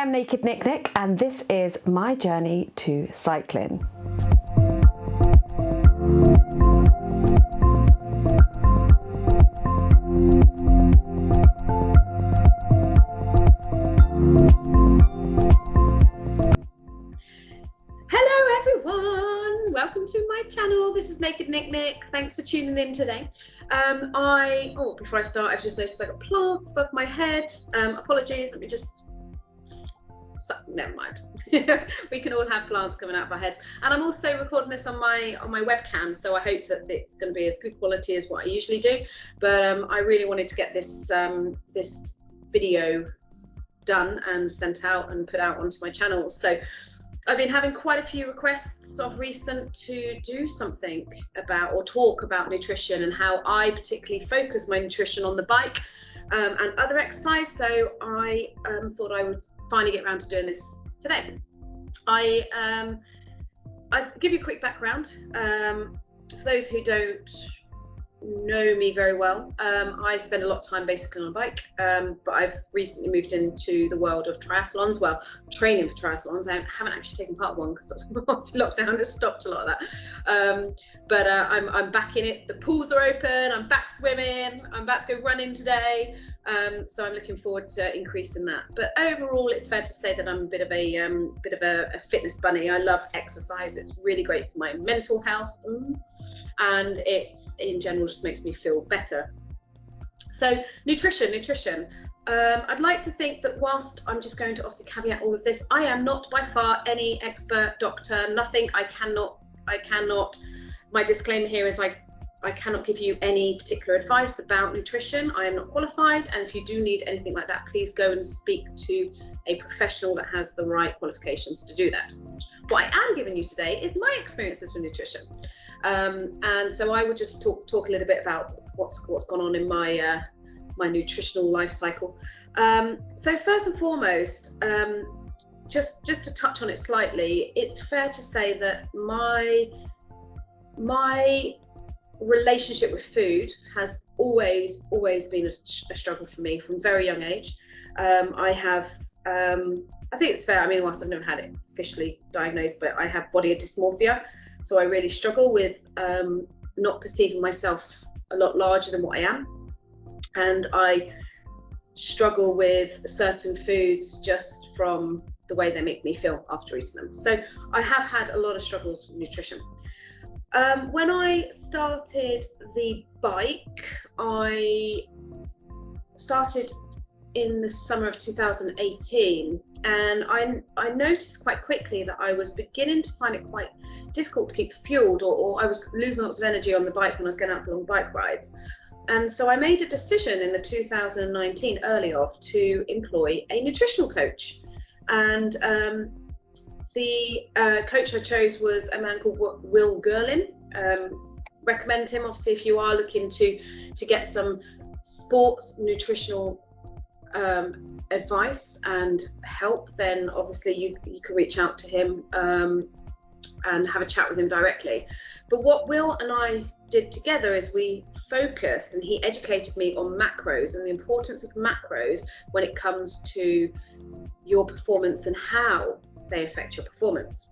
I'm Naked Nic Nic, and this is my journey to cycling. Hello everyone, welcome to my channel. This is Naked Nic Nic. Thanks for tuning in today. Before I start, I've just noticed I got plants above my head. Apologies, let me just never mind. We can all have plants coming out of our heads. And I'm also recording this on my webcam, so I hope that it's going to be as good quality as what I usually do. But I really wanted to get this this video done and sent out and put out onto my channel. So I've been having quite a few requests of recent to do something about or talk about nutrition and how I particularly focus my nutrition on the bike and other exercise. So I thought I would finally get around to doing this today. I'll give you a quick background. For those who don't know me very well, I spend a lot of time basically on a bike, but I've recently moved into the world of triathlons, well, training for triathlons. I haven't actually taken part of one because lockdown has stopped a lot of that, but I'm back in it. The pools are open, I'm back swimming, I'm about to go running today, so I'm looking forward to increasing that. But overall, it's fair to say that I'm a bit of a fitness bunny. I love exercise. It's really great for my mental health, and it's in general just makes me feel better. So nutrition. I'd like to think that whilst I'm just going to obviously caveat all of this, I am not by far any expert doctor, nothing. I cannot, my disclaimer here is I cannot give you any particular advice about nutrition. I am not qualified, and if you do need anything like that, please go and speak to a professional that has the right qualifications to do that. What I am giving you today is my experiences with nutrition. And so I would just talk a little bit about what's gone on in my my nutritional life cycle. So first and foremost, just to touch on it slightly, it's fair to say that my relationship with food has always been a struggle for me from a very young age. I think it's fair, I mean, whilst I've never had it officially diagnosed, but I have body dysmorphia. So I really struggle with not perceiving myself a lot larger than what I am. And I struggle with certain foods just from the way they make me feel after eating them. So I have had a lot of struggles with nutrition. When I started the bike, I started in the summer of 2018, and I noticed quite quickly that I was beginning to find it quite difficult to keep fueled, or I was losing lots of energy on the bike when I was going out for long bike rides. And so I made a decision in the 2019 early off to employ a nutritional coach. And the coach I chose was a man called Will Gerlin. Recommend him, obviously, if you are looking to get some sports nutritional advice and help, then obviously you can reach out to him and have a chat with him directly. But what Will and I did together is we focused, and he educated me on macros and the importance of macros when it comes to your performance and how they affect your performance.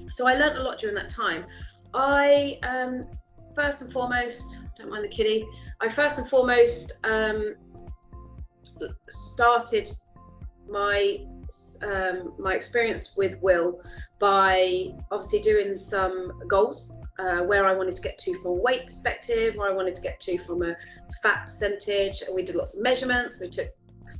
So I learned a lot during that time. I first and foremost, don't mind the kitty, started my experience with Will by obviously doing some goals, where I wanted to get to from a weight perspective, where I wanted to get to from a fat percentage. We did lots of measurements, we took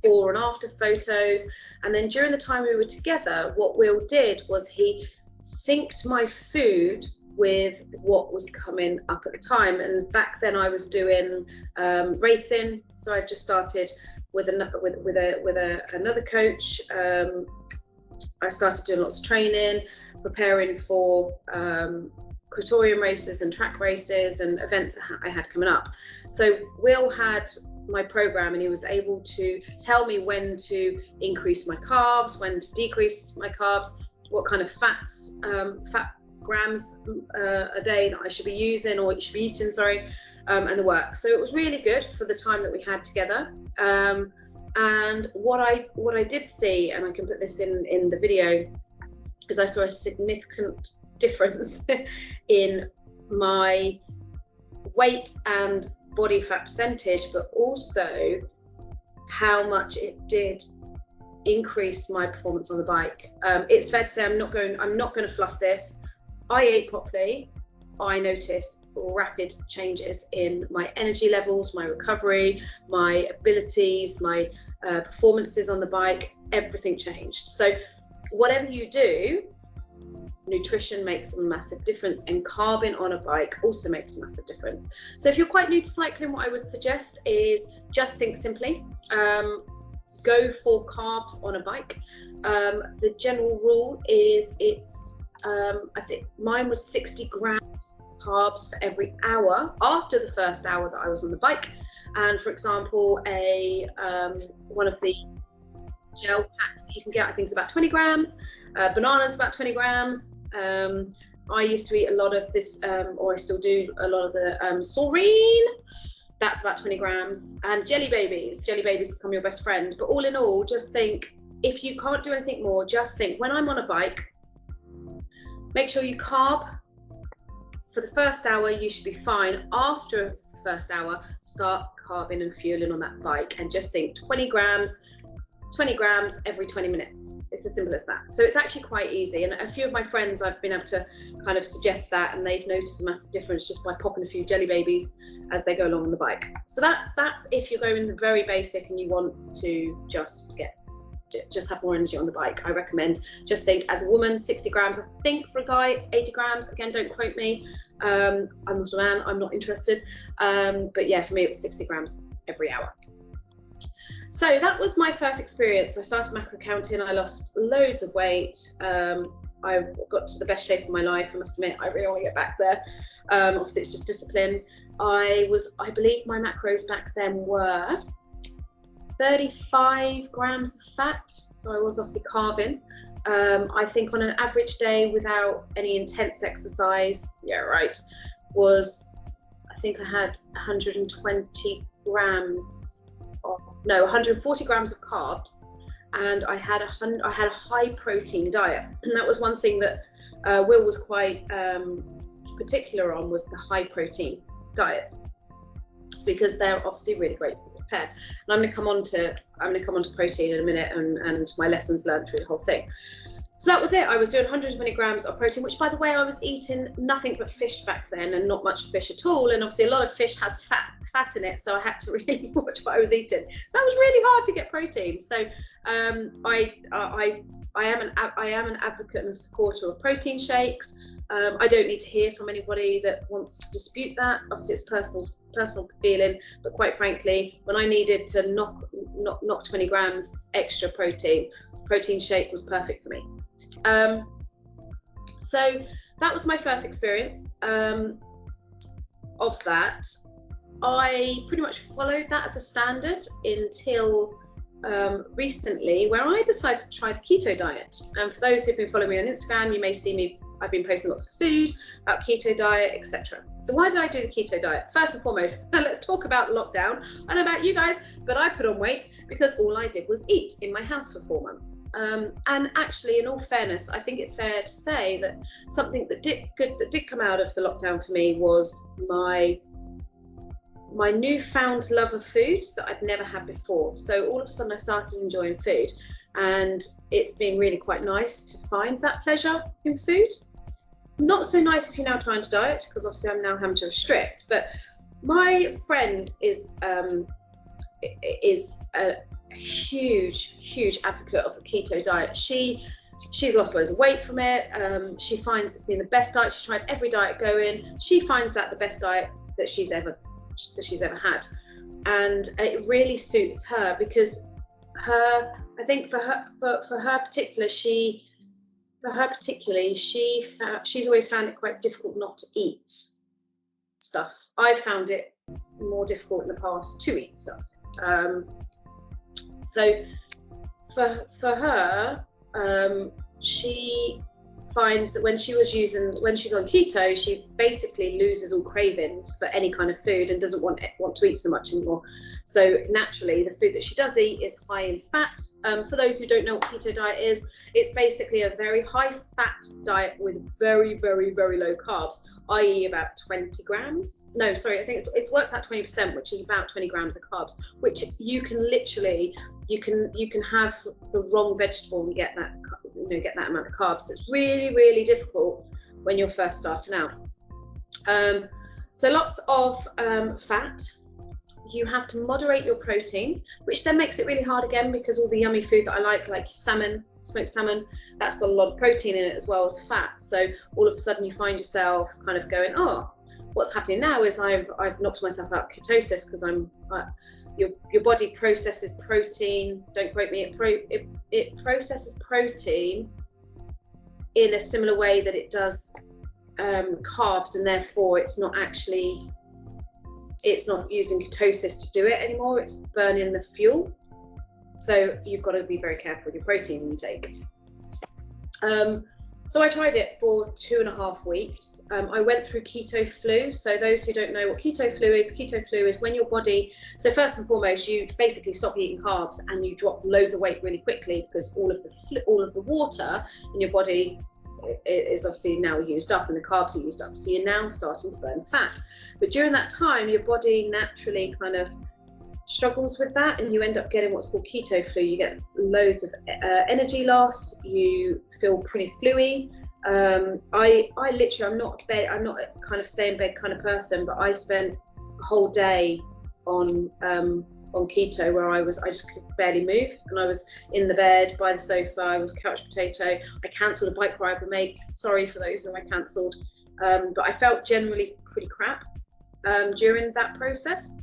before and after photos, and then during the time we were together, what Will did was he synced my food with what was coming up at the time. And back then I was doing racing, so I just started with another coach. I started doing lots of training, preparing for criterium races and track races and events that I had coming up. So Will had my program, and he was able to tell me when to increase my carbs, when to decrease my carbs, what kind of fat grams a day that I should be using, or should be eating, and the work. So it was really good for the time that we had together. And what I did see, and I can put this in the video, is I saw a significant difference in my weight and body fat percentage, but also how much it did increase my performance on the bike. It's fair to say I'm not going to fluff this. I ate properly. I noticed rapid changes in my energy levels, my recovery, my abilities, my performances on the bike. Everything changed. So whatever you do, nutrition makes a massive difference, and carbing on a bike also makes a massive difference. So if you're quite new to cycling, what I would suggest is just think simply. Go for carbs on a bike. The general rule is I think mine was 60 grams carbs for every hour after the first hour that I was on the bike. And for example, one of the gel packs that you can get, I think it's about 20 grams. Bananas about 20 grams. I used to eat a lot of this, or I still do a lot of the saurine. That's about 20 grams. And jelly babies become your best friend. But all in all, just think, if you can't do anything more, just think, when I'm on a bike, make sure you carb. For the first hour, you should be fine. After the first hour, start carbing and fueling on that bike, and just think 20 grams every 20 minutes. It's as simple as that. So it's actually quite easy. And a few of my friends, I've been able to kind of suggest that, and they've noticed a massive difference just by popping a few jelly babies as they go along on the bike. So that's if you're going the very basic and you want to just have more energy on the bike. I recommend, just think, as a woman, 60 grams. I think for a guy it's 80 grams. Again, don't quote me. I'm not a man, I'm not interested. But yeah, for me it was 60 grams every hour. So that was my first experience. I started macro counting. I lost loads of weight. I got to the best shape of my life. I must admit, I really want to get back there. Obviously it's just discipline. I believe my macros back then were 35 grams of fat. So I was obviously carving. I think on an average day without any intense exercise, I think I had 140 grams of carbs, and I had a high protein diet. And that was one thing that Will was quite particular on, was the high protein diets, because they're obviously really great for the repair. And I'm going to come on to protein in a minute, and my lessons learned through the whole thing. So that was it. I was doing 120 grams of protein, which, by the way, I was eating nothing but fish back then, and not much fish at all. And obviously a lot of fish has fat in it, so I had to really watch what I was eating. So that was really hard to get protein. So I am an advocate and a supporter of protein shakes. I don't need to hear from anybody that wants to dispute that. Obviously it's personal feeling, but quite frankly, when I needed to knock 20 grams extra protein shake was perfect for me. So that was my first experience of that. I pretty much followed that as a standard until recently, where I decided to try the keto diet. And for those who've been following me on Instagram, you may see me, I've been posting lots of food about keto diet, etc. So why did I do the keto diet? First and foremost, let's talk about lockdown. I don't know about you guys, but I put on weight because all I did was eat in my house for 4 months. And actually, in all fairness, I think it's fair to say that something that did come out of the lockdown for me was my newfound love of food that I'd never had before. So all of a sudden I started enjoying food, and it's been really quite nice to find that pleasure in food. Not so nice if you're now trying to diet, because obviously I'm now having to restrict. But my friend is a huge advocate of the keto diet. She's lost loads of weight from it. She finds it's been the best diet. She's tried every diet going. She finds that the best diet that she's ever had, and it really suits her, because I think for her particularly, she's always found it quite difficult not to eat stuff. I found it more difficult in the past to eat stuff. So for her, she finds that when she's on keto, she basically loses all cravings for any kind of food and doesn't want to eat so much anymore. So naturally, the food that she does eat is high in fat. For those who don't know what keto diet is, it's basically a very high fat diet with very, very, very low carbs, i.e. about 20 grams. No, sorry, I think it works out 20%, which is about 20 grams of carbs, which you can literally, you can have the wrong vegetable and get that, get that amount of carbs. It's really, really difficult when you're first starting out. So lots of fat. You have to moderate your protein, which then makes it really hard again, because all the yummy food that I like salmon, smoked salmon, that's got a lot of protein in it as well as fat. So all of a sudden you find yourself kind of going, oh, what's happening now is I've knocked myself out of ketosis, because your body processes protein. Don't quote me. It processes protein in a similar way that it does carbs, and therefore it's not using ketosis to do it anymore. It's burning the fuel. So you've got to be very careful with your protein intake. So I tried it for 2.5 weeks. I went through keto flu. So those who don't know what keto flu is when your body, so first and foremost, you basically stop eating carbs and you drop loads of weight really quickly, because all of the water in your body is obviously now used up and the carbs are used up. So you're now starting to burn fat. But during that time, your body naturally kind of struggles with that, and you end up getting what's called keto flu. You get loads of energy loss. You feel pretty fluey. I literally, I'm not a kind of stay in bed kind of person, but I spent a whole day on keto where I just could barely move, and I was in the bed by the sofa. I was couch potato. I cancelled a bike ride with mates. Sorry for those who I cancelled, but I felt generally pretty crap during that process.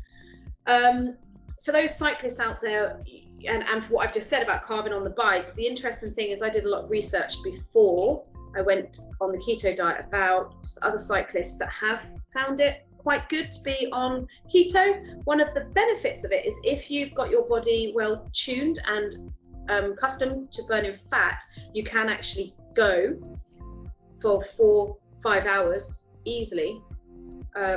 For those cyclists out there, and for what I've just said about carbon on the bike, the interesting thing is I did a lot of research before I went on the keto diet about other cyclists that have found it quite good to be on keto. One of the benefits of it is if you've got your body well tuned and accustomed to burning fat, you can actually go for 4-5 hours easily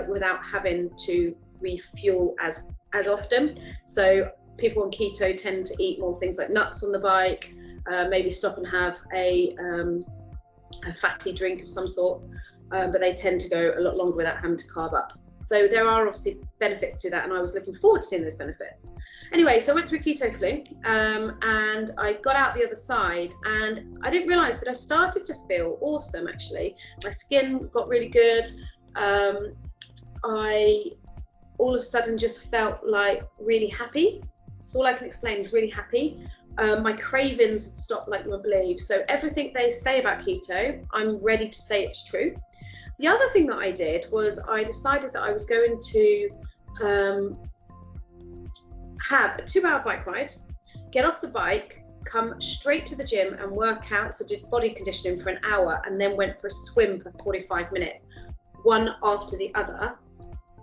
without having to refuel as often. So people on keto tend to eat more things like nuts on the bike, maybe stop and have a fatty drink of some sort, but they tend to go a lot longer without having to carb up. So there are obviously benefits to that, and I was looking forward to seeing those benefits. Anyway, so I went through keto flu, and I got out the other side, and I didn't realise, but I started to feel awesome actually. My skin got really good. I all of a sudden just felt like really happy. It's all I can explain, is really happy. My cravings had stopped like you won't believe. So everything they say about keto, I'm ready to say it's true. The other thing that I did was I decided that I was going to have a 2-hour bike ride, get off the bike, come straight to the gym and work out, so did body conditioning for an hour, and then went for a swim for 45 minutes, one after the other.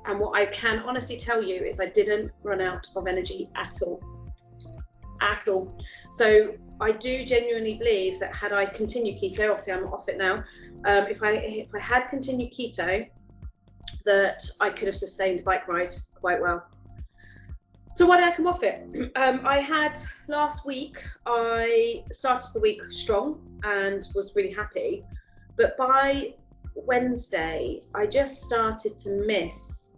And what I can honestly tell you is I didn't run out of energy at all. So I do genuinely believe that had I continued keto, obviously I'm off it now, if I had continued keto, that I could have sustained a bike ride quite well. So why did I come off it? I had last week, I started the week strong and was really happy, but by Wednesday I just started to miss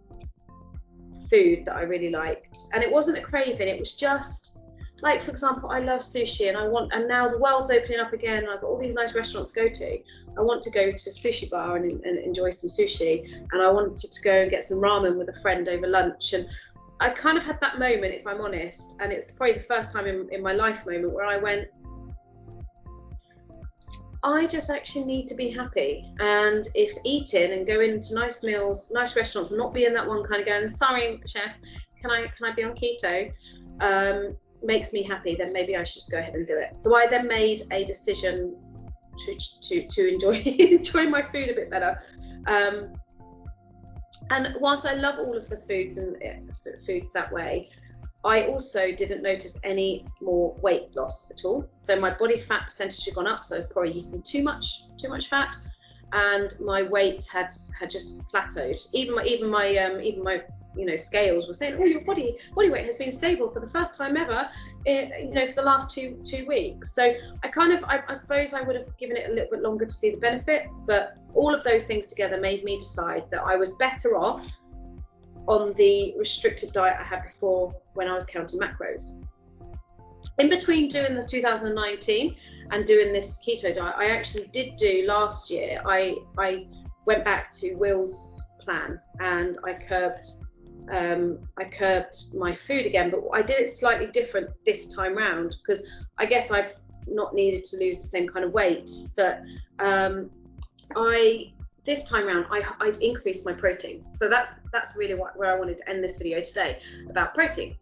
food that I really liked, and it wasn't a craving, it was just like, for example, I love sushi, and now the world's opening up again, and I've got all these nice restaurants to go to. I want to go to a sushi bar and enjoy some sushi, and I wanted to go and get some ramen with a friend over lunch. And I kind of had that moment, if I'm honest, and it's probably the first time in my life moment where I went, I just actually need to be happy. And if eating and going to nice meals, nice restaurants, not being that one kind of going, sorry chef, can I be on keto, makes me happy, then maybe I should just go ahead and do it. So I then made a decision to enjoy my food a bit better. And whilst I love all of the foods and foods that way, I also didn't notice any more weight loss at all. So my body fat percentage had gone up, so I was probably eating too much fat, and my weight had just plateaued. Even my scales were saying, oh, your body weight has been stable for the first time ever, for the last two weeks. So I suppose I would have given it a little bit longer to see the benefits, but all of those things together made me decide that I was better off on the restricted diet I had before, when I was counting macros. In between doing the 2019 and doing this keto diet, I actually did do last year, I went back to Will's plan and I curbed my food again, but I did it slightly different this time round, because I guess I've not needed to lose the same kind of weight, but this time round I increased my protein. So that's really where I wanted to end this video today, about protein.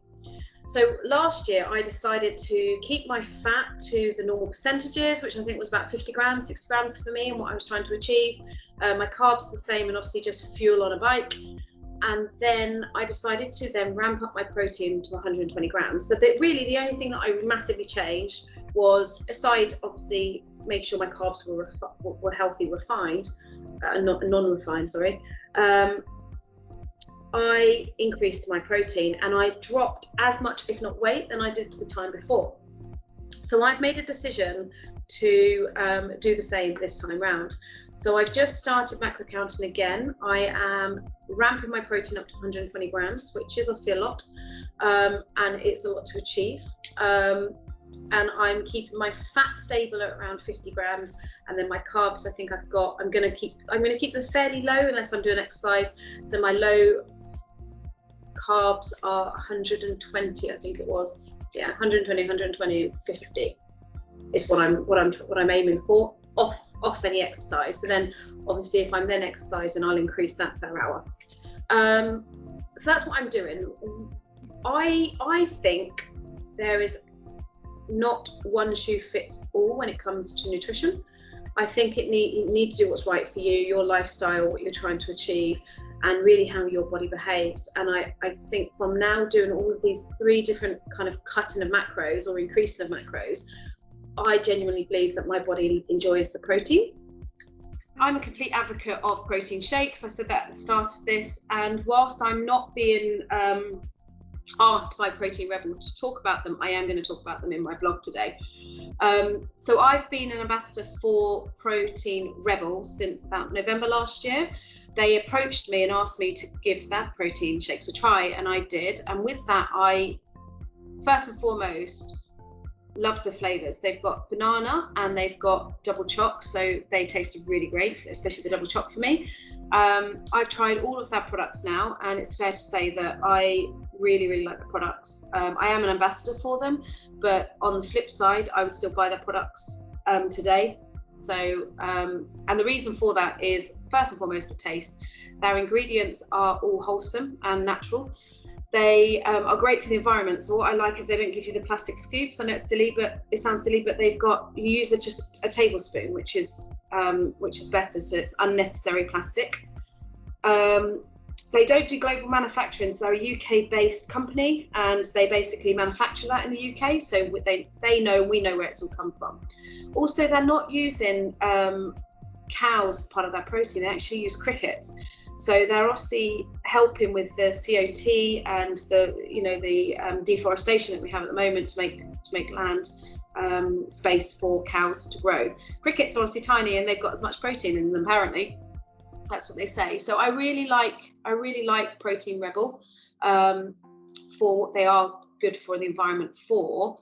So last year I decided to keep my fat to the normal percentages, which I think was about 50 grams, 60 grams for me and what I was trying to achieve. My carbs the same, and obviously just fuel on a bike. And then I decided to then ramp up my protein to 120 grams. So that really the only thing that I massively changed was, aside obviously make sure my carbs were healthy, refined, non-refined, sorry. I increased my protein and I dropped as much, if not weight, than I did the time before. So I've made a decision to do the same this time round. So I've just started macro counting again. I am ramping my protein up to 120 grams, which is obviously a lot, and it's a lot to achieve. And I'm keeping my fat stable at around 50 grams, and then my carbs, I think I'm going to keep them fairly low unless I'm doing exercise. So my low carbs are 120, I think it was. Yeah, 120, 50 is what I'm aiming for off any exercise. So then obviously if I'm then exercising, I'll increase that per hour. So that's what I'm doing. I think there is not one shoe fits all when it comes to nutrition. I think you need to do what's right for you, your lifestyle, what you're trying to achieve, and really how your body behaves. And I think from now doing all of these 3 different kind of cutting of macros or increasing of macros, I genuinely believe that my body enjoys the protein. I'm a complete advocate of protein shakes. I said that at the start of this, and whilst I'm not being asked by Protein Rebel to talk about them, I am going to talk about them in my blog today. So I've been an ambassador for Protein Rebel since about November last year. They approached me and asked me to give that protein shakes a try, and I did. And with that, I first and foremost love the flavors. They've got banana and they've got double choc, so they tasted really great, especially the double choc for me. I've tried all of their products now, and it's fair to say that I really like the products. I am an ambassador for them, but on the flip side, I would still buy their products today. So and the reason for that is, first and foremost, the taste. Their ingredients are all wholesome and natural. They are great for the environment. So what I like is they don't give you the plastic scoops. I know it's silly, but it sounds silly, but you use just a tablespoon, which is better. So it's unnecessary plastic. They don't do global manufacturing. So they're a UK-based company, and they basically manufacture that in the UK. So we know where it's all come from. Also, they're not using cows as part of their protein. They actually use crickets. So they're obviously helping with the COT and the deforestation that we have at the moment to make land space for cows to grow. Crickets are obviously tiny, and they've got as much protein in them, apparently. That's what they say. So I really like Protein Rebel for what they are good for the environment for.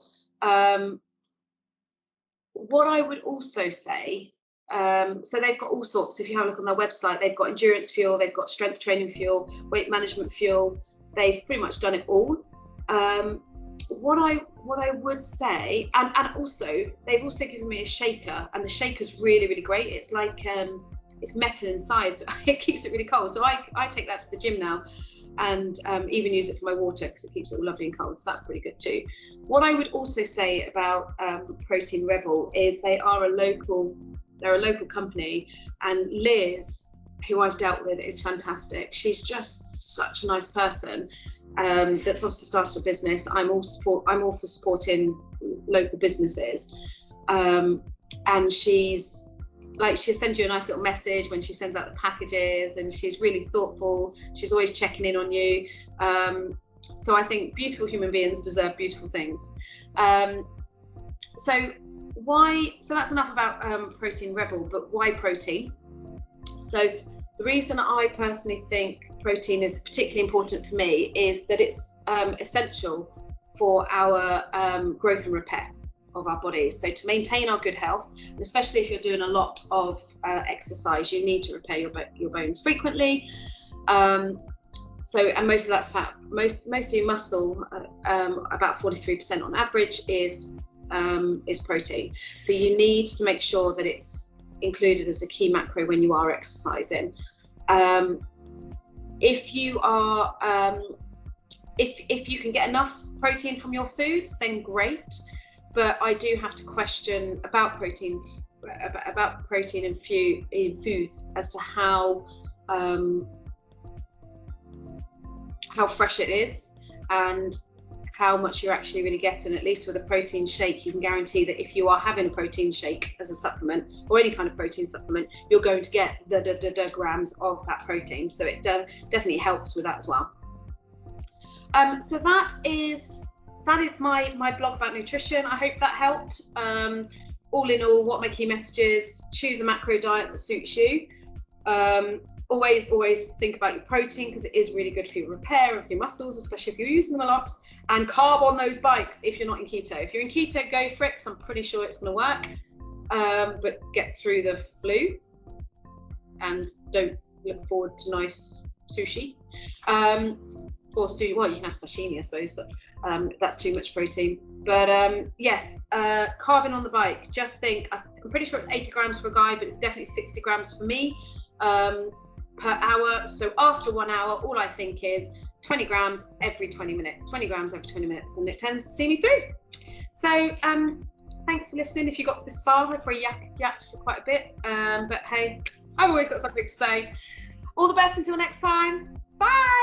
What I would also say, so they've got all sorts. If you have a look on their website, they've got endurance fuel, they've got strength training fuel, weight management fuel. They've pretty much done it all. What I would say, and also they've also given me a shaker, and the shaker's really great. It's like it's metal inside, so it keeps it really cold. So I take that to the gym now, and even use it for my water because it keeps it all lovely and cold. So that's pretty good too. What I would also say about Protein Rebel is they're a local company, and Liz, who I've dealt with, is fantastic. She's just such a nice person. That's obviously started a business. I'm all for supporting local businesses, and she's like she'll send you a nice little message when she sends out the packages, and she's really thoughtful. She's always checking in on you. So I think beautiful human beings deserve beautiful things. So that's enough about Protein Rebel, but why protein? So the reason I personally think protein is particularly important for me is that it's essential for our growth and repair of our bodies. So to maintain our good health, especially if you're doing a lot of exercise, you need to repair your bones frequently. And most of that's fat. Most of your muscle, about 43% on average, is protein. So you need to make sure that it's included as a key macro when you are exercising. If you are, if you can get enough protein from your foods, then great. But I do have to question about protein in foods as to how fresh it is and how much you're actually really getting. At least with a protein shake, you can guarantee that if you are having a protein shake as a supplement or any kind of protein supplement, you're going to get the grams of that protein. So it definitely helps with that as well. So that is my blog about nutrition. I hope that helped. All in all, what my key messages: choose a macro diet that suits you. Always think about your protein, because it is really good for your repair of your muscles, especially if you're using them a lot. And carb on those bikes if you're not in keto. If you're in keto, go for it, because I'm pretty sure it's going to work. But get through the flu and don't look forward to nice sushi. Well, you can have sashimi, I suppose, but that's too much protein. But yes, carbing on the bike. Just think, I'm pretty sure it's 80 grams for a guy, but it's definitely 60 grams for me per hour. So after 1 hour, all I think is 20 grams every 20 minutes, 20 grams every 20 minutes, and it tends to see me through. So thanks for listening. If you got this far, I've probably yacked for quite a bit. But hey, I've always got something to say. All the best until next time. Bye.